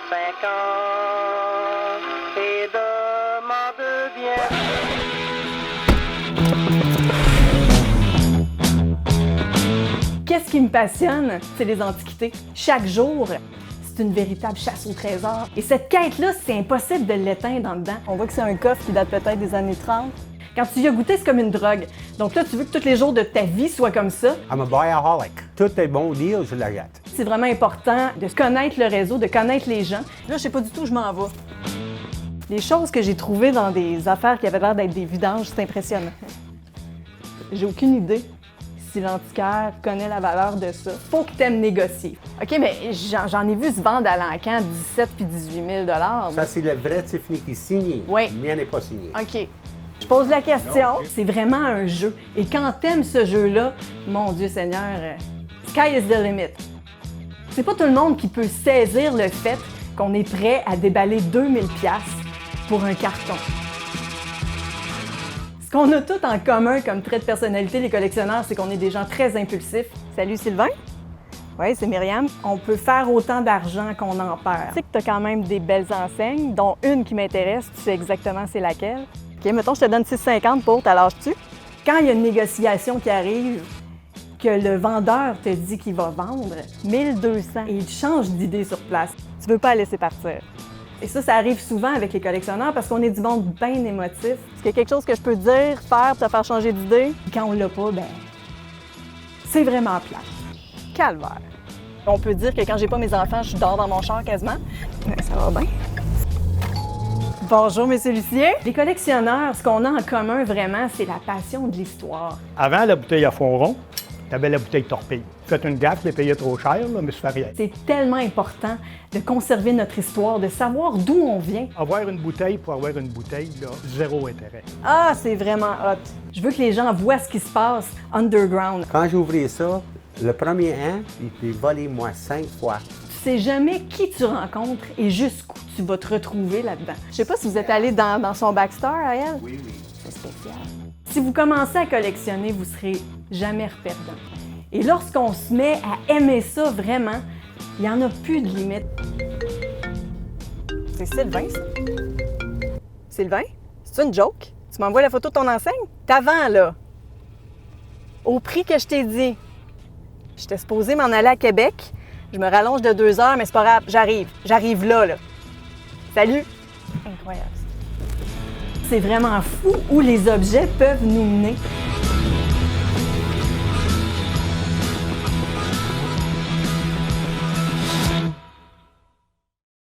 5 ans et demande bien. Qu'est-ce qui me passionne? C'est les antiquités. Chaque jour, c'est une véritable chasse au trésor. Et cette quête-là, c'est impossible de l'éteindre en dedans. On voit que c'est un coffre qui date peut-être des années 30. Quand tu y as goûté, c'est comme une drogue. Donc là, tu veux que tous les jours de ta vie soient comme ça. I'm a buyaholic. Tout est bon deal, je l'achète. C'est vraiment important de connaître le réseau, de connaître les gens. Là, je sais pas du tout où je m'en vais. Les choses que j'ai trouvées dans des affaires qui avaient l'air d'être des vidanges, c'est impressionnant. J'ai aucune idée si l'antiquaire connaît la valeur de ça. Faut que tu aimes négocier. OK, mais j'en ai vu se vendre à l'encan 17 puis 18 000 $. Ça, c'est le vrai Tiffany qui est signé. Oui. Le mien n'est pas signé. OK. Je pose la question. C'est vraiment un jeu. Et quand t'aimes ce jeu-là, mon Dieu Seigneur, sky is the limit. C'est pas tout le monde qui peut saisir le fait qu'on est prêt à déballer 2000 $ pour un carton. Ce qu'on a tout en commun comme trait de personnalité, les collectionneurs, c'est qu'on est des gens très impulsifs. Salut Sylvain? Oui, c'est Myriam. On peut faire autant d'argent qu'on en perd. Tu sais que tu as quand même des belles enseignes, dont une qui m'intéresse, tu sais exactement c'est laquelle. OK, mettons, je te donne 6,50 pour, t'as lâches-tu? Quand il y a une négociation qui arrive, que le vendeur te dit qu'il va vendre 1200 et il change d'idée sur place, tu veux pas la laisser partir. Et ça arrive souvent avec les collectionneurs parce qu'on est du monde bien émotif. Est-ce qu'il y a quelque chose que je peux dire, faire pour te faire changer d'idée? Quand on l'a pas, ben c'est vraiment plat. Calvaire. On peut dire que quand j'ai pas mes enfants, je dors dans mon char quasiment. Ben, ça va bien. Bonjour, Monsieur Lucien. Les collectionneurs, ce qu'on a en commun vraiment, c'est la passion de l'histoire. Avant la bouteille à fond rond, t'avais la bouteille torpille. Faites une gaffe, les payais trop cher, là, mais ça fait rien. C'est tellement important de conserver notre histoire, de savoir d'où on vient. Avoir une bouteille pour avoir une bouteille, là, zéro intérêt. Ah, c'est vraiment hot. Je veux que les gens voient ce qui se passe underground. Quand j'ai ouvert ça, le premier an, il s'est volé moi 5 fois. Tu sais jamais qui tu rencontres et jusqu'où tu vas te retrouver là-dedans. Je sais pas si vous êtes allé dans son backstore à elle. Oui. C'est spécial. Si vous commencez à collectionner, vous serez jamais reperdant. Et lorsqu'on se met à aimer ça vraiment, il n'y en a plus de limite. C'est Sylvain, ça? Sylvain? C'est une joke? Tu m'envoies la photo de ton enseigne? T'avant, là. Au prix que je t'ai dit. J'étais supposée m'en aller à Québec. Je me rallonge de 2 heures, mais c'est pas grave. J'arrive là. Salut! Incroyable. C'est vraiment fou où les objets peuvent nous mener.